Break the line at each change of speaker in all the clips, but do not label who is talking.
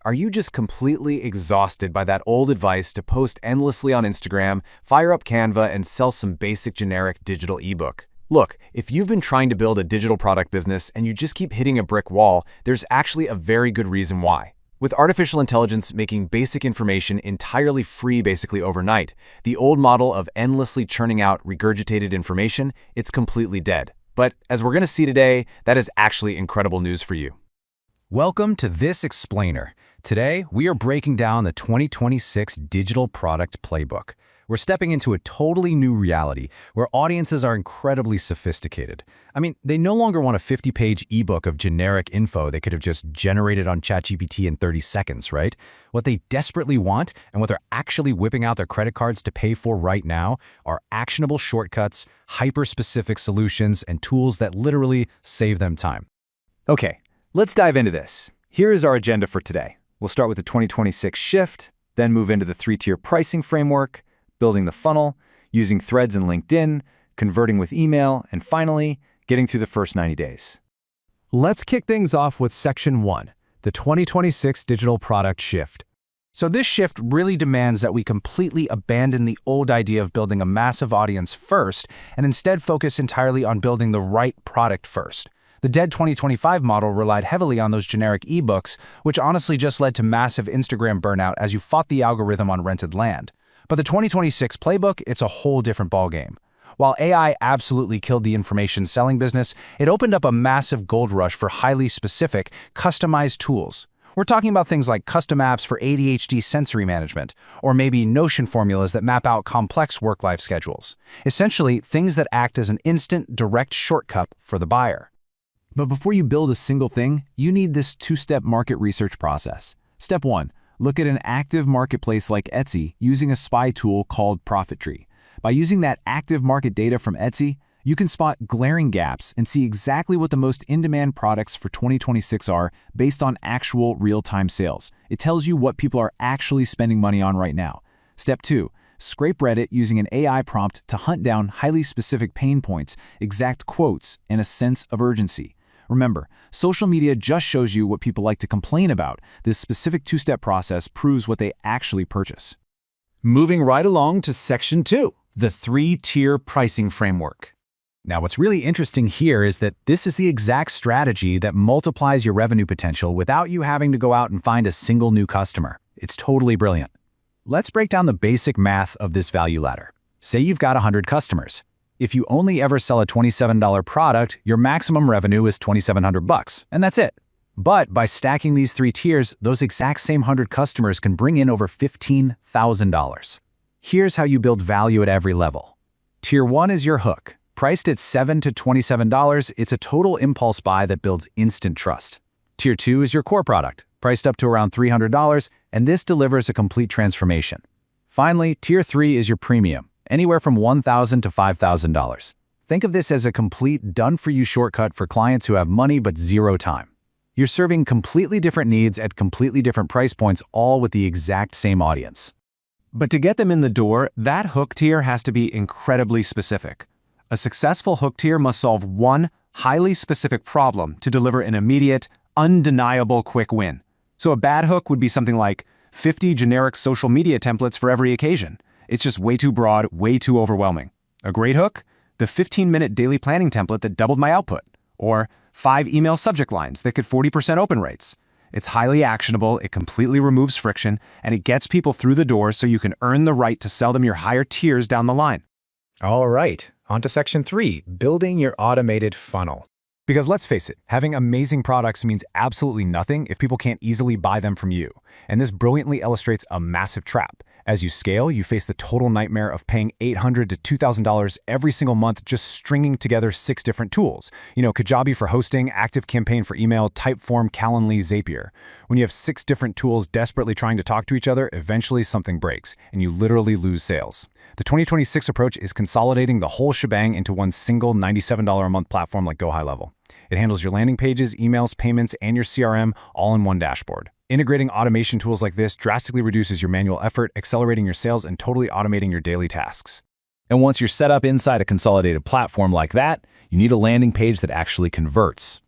Are you just completely exhausted by that old advice to post endlessly on Instagram, fire up Canva, and sell some basic generic digital ebook? Look, if you've been trying to build a digital product business and you just keep hitting a brick wall, there's actually a very good reason why. With artificial intelligence making basic information entirely free basically overnight, the old model of endlessly churning out regurgitated information, it's completely dead. But as we're going to see today, that is actually incredible news for you.
Welcome to This Explainer. Today, we are breaking down the 2026 Digital Product Playbook. We're stepping into a totally new reality where audiences are incredibly sophisticated. They no longer want a 50-page ebook of generic info they could have just generated on ChatGPT in 30 seconds, right? What they desperately want and what they're actually whipping out their credit cards to pay for right now are actionable shortcuts, hyper-specific solutions, and tools that literally save them time.
Okay, let's dive into this. Here is our agenda for today. We'll start with the 2026 shift, then move into the three-tier pricing framework, building the funnel, using threads in LinkedIn, converting with email, and finally, getting through the first 90 days.
Let's kick things off with Section 1, the 2026 Digital Product Shift. So this shift really demands that we completely abandon the old idea of building a massive audience first and instead focus entirely on building the right product first. The dead 2025 model relied heavily on those generic ebooks, which honestly just led to massive Instagram burnout as you fought the algorithm on rented land. But the 2026 playbook, it's a whole different ballgame. While AI absolutely killed the information selling business, it opened up a massive gold rush for highly specific, customized tools. We're talking about things like custom apps for ADHD sensory management, or maybe Notion formulas that map out complex work-life schedules. Essentially, things that act as an instant, direct shortcut for the buyer. But before you build a single thing, you need this two-step market research process. Step 1. Look at an active marketplace like Etsy using a spy tool called Profit Tree. By using that active market data from Etsy, you can spot glaring gaps and see exactly what the most in-demand products for 2026 are based on actual real-time sales. It tells you what people are actually spending money on right now. Step 2. Scrape Reddit using an AI prompt to hunt down highly specific pain points, exact quotes, and a sense of urgency. Remember, social media just shows you what people like to complain about. This specific two-step process proves what they actually purchase.
Moving right along to Section 2, the three-tier pricing framework.
Now, what's really interesting here is that this is the exact strategy that multiplies your revenue potential without you having to go out and find a single new customer. It's totally brilliant. Let's break down the basic math of this value ladder. Say you've got 100 customers. If you only ever sell a $27 product, your maximum revenue is $2,700, and that's it. But by stacking these three tiers, those exact same 100 customers can bring in over $15,000. Here's how you build value at every level. Tier 1 is your hook. Priced at $7 to $27, it's a total impulse buy that builds instant trust. Tier 2 is your core product, priced up to around $300, and this delivers a complete transformation. Finally, Tier 3 is your premium, anywhere from $1,000 to $5,000. Think of this as a complete done-for-you shortcut for clients who have money but zero time. You're serving completely different needs at completely different price points, all with the exact same audience.
But to get them in the door, that hook tier has to be incredibly specific. A successful hook tier must solve one highly specific problem to deliver an immediate, undeniable quick win. So a bad hook would be something like 50 generic social media templates for every occasion. It's just way too broad, way too overwhelming. A great hook? The 15-minute daily planning template that doubled my output. Or 5 email subject lines that could 40% open rates. It's highly actionable, it completely removes friction, and it gets people through the door so you can earn the right to sell them your higher tiers down the line.
All right, on to Section 3, building your automated funnel. Because let's face it, having amazing products means absolutely nothing if people can't easily buy them from you. And this brilliantly illustrates a massive trap. As you scale, you face the total nightmare of paying $800 to $2,000 every single month just stringing together 6 different tools. Kajabi for hosting, ActiveCampaign for email, Typeform, Calendly, Zapier. When you have 6 different tools desperately trying to talk to each other, eventually something breaks, and you literally lose sales. The 2026 approach is consolidating the whole shebang into one single $97 a month platform like Go High Level. It handles your landing pages, emails, payments, and your CRM all in one dashboard. Integrating automation tools like this drastically reduces your manual effort, accelerating your sales, and totally automating your daily tasks. And once you're set up inside a consolidated platform like that, you need a landing page that actually converts.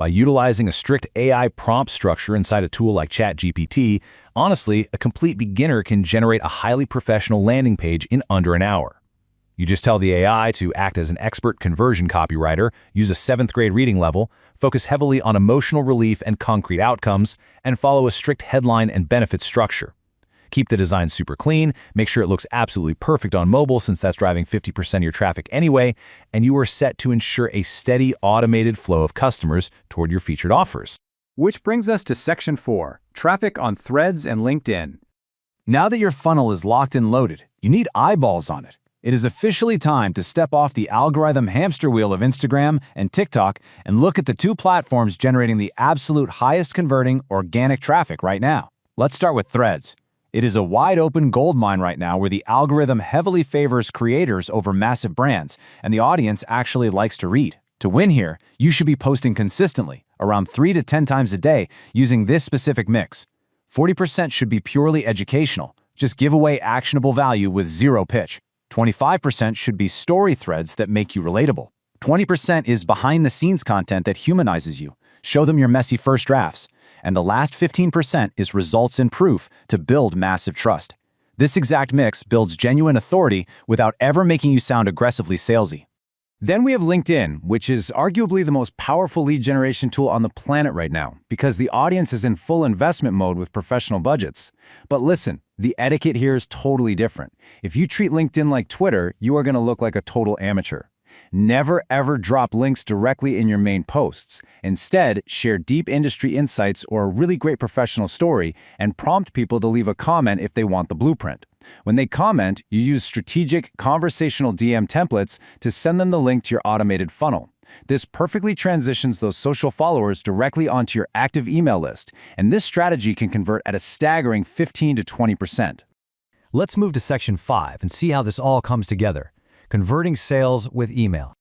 By utilizing a strict AI prompt structure inside a tool like ChatGPT, honestly, a complete beginner can generate a highly professional landing page in under an hour. You just tell the AI to act as an expert conversion copywriter, use a 7th grade reading level, focus heavily on emotional relief and concrete outcomes, and follow a strict headline and benefit structure. Keep the design super clean, make sure it looks absolutely perfect on mobile since that's driving 50% of your traffic anyway, and you are set to ensure a steady, automated flow of customers toward your featured offers.
Which brings us to Section 4, Traffic on Threads and LinkedIn. Now that your funnel is locked and loaded, you need eyeballs on it. It is officially time to step off the algorithm hamster wheel of Instagram and TikTok and look at the two platforms generating the absolute highest converting organic traffic right now. Let's start with Threads. It is a wide-open goldmine right now where the algorithm heavily favors creators over massive brands, and the audience actually likes to read. To win here, you should be posting consistently, around 3 to 10 times a day, using this specific mix. 40% should be purely educational, just give away actionable value with zero pitch. 25% should be story threads that make you relatable. 20% is behind-the-scenes content that humanizes you. Show them your messy first drafts. And the last 15% is results and proof to build massive trust. This exact mix builds genuine authority without ever making you sound aggressively salesy. Then we have LinkedIn, which is arguably the most powerful lead generation tool on the planet right now, because the audience is in full investment mode with professional budgets. But listen, the etiquette here is totally different. If you treat LinkedIn like Twitter, you are going to look like a total amateur. Never ever drop links directly in your main posts. Instead, share deep industry insights or a really great professional story and prompt people to leave a comment if they want the blueprint. When they comment, you use strategic conversational DM templates to send them the link to your automated funnel. This perfectly transitions those social followers directly onto your active email list, and this strategy can convert at a staggering 15 to 20%.
Let's move to Section 5 and see how this all comes together. Converting sales with email.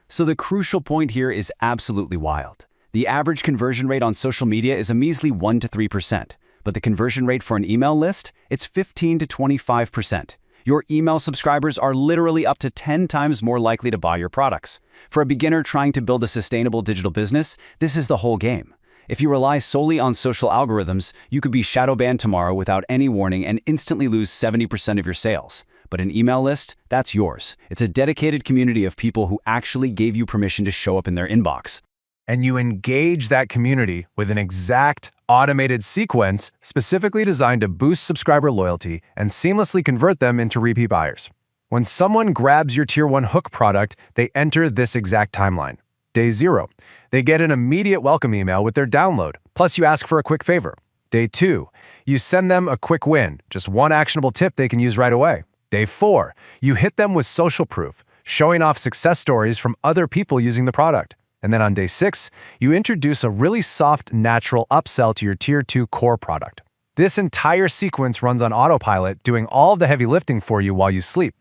So the crucial point here is absolutely wild. The average conversion rate on social media is a measly 1 to 3%, but the conversion rate for an email list, it's 15 to 25%. Your email subscribers are literally up to 10 times more likely to buy your products. For a beginner trying to build a sustainable digital business, this is the whole game. If you rely solely on social algorithms, you could be shadow banned tomorrow without any warning and instantly lose 70% of your sales. But an email list, that's yours. It's a dedicated community of people who actually gave you permission to show up in their inbox.
And you engage that community with an exact, automated sequence specifically designed to boost subscriber loyalty and seamlessly convert them into repeat buyers. When someone grabs your Tier 1 hook product, they enter this exact timeline. Day 0, they get an immediate welcome email with their download, plus you ask for a quick favor. Day 2, you send them a quick win, just one actionable tip they can use right away. Day 4, you hit them with social proof, showing off success stories from other people using the product. And then on day 6, you introduce a really soft, natural upsell to your Tier 2 core product. This entire sequence runs on autopilot, doing all of the heavy lifting for you while you sleep.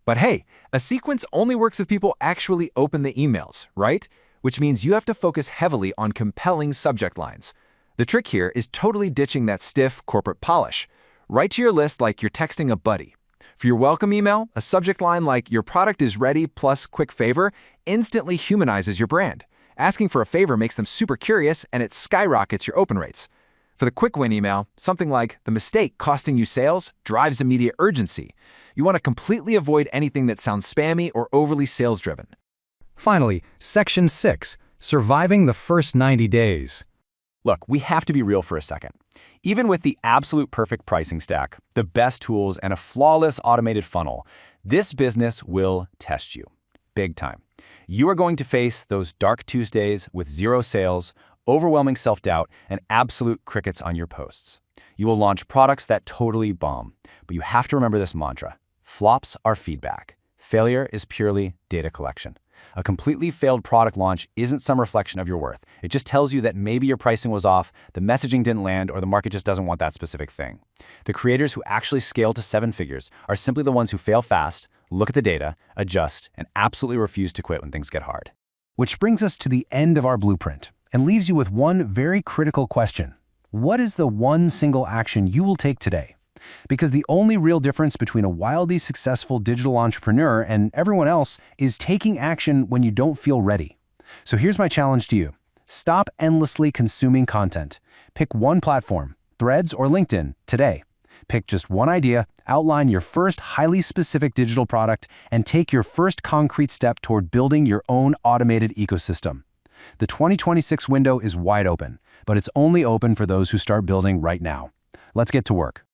But hey, a sequence only works if people actually open the emails, right? Which means you have to focus heavily on compelling subject lines. The trick here is totally ditching that stiff corporate polish. Write to your list like you're texting a buddy. For your welcome email, a subject line like "Your product is ready plus quick favor" instantly humanizes your brand. Asking for a favor makes them super curious and it skyrockets your open rates. For the quick win email, something like "The mistake costing you sales" drives immediate urgency. You want to completely avoid anything that sounds spammy or overly sales-driven.
Finally, Section 6, Surviving the First 90 Days.
Look, we have to be real for a second. Even with the absolute perfect pricing stack, the best tools, and a flawless automated funnel, this business will test you. Big time. You are going to face those dark Tuesdays with zero sales, overwhelming self-doubt, and absolute crickets on your posts. You will launch products that totally bomb, but you have to remember this mantra. Flops are feedback. Failure is purely data collection. A completely failed product launch isn't some reflection of your worth. It just tells you that maybe your pricing was off, the messaging didn't land, or the market just doesn't want that specific thing. The creators who actually scale to 7 figures are simply the ones who fail fast, look at the data, adjust, and absolutely refuse to quit when things get hard.
Which brings us to the end of our blueprint and leaves you with one very critical question. What is the one single action you will take today? Because the only real difference between a wildly successful digital entrepreneur and everyone else is taking action when you don't feel ready. So here's my challenge to you. Stop endlessly consuming content. Pick one platform, Threads or LinkedIn, today. Pick just one idea, outline your first highly specific digital product, and take your first concrete step toward building your own automated ecosystem. The 2026 window is wide open, but it's only open for those who start building right now. Let's get to work.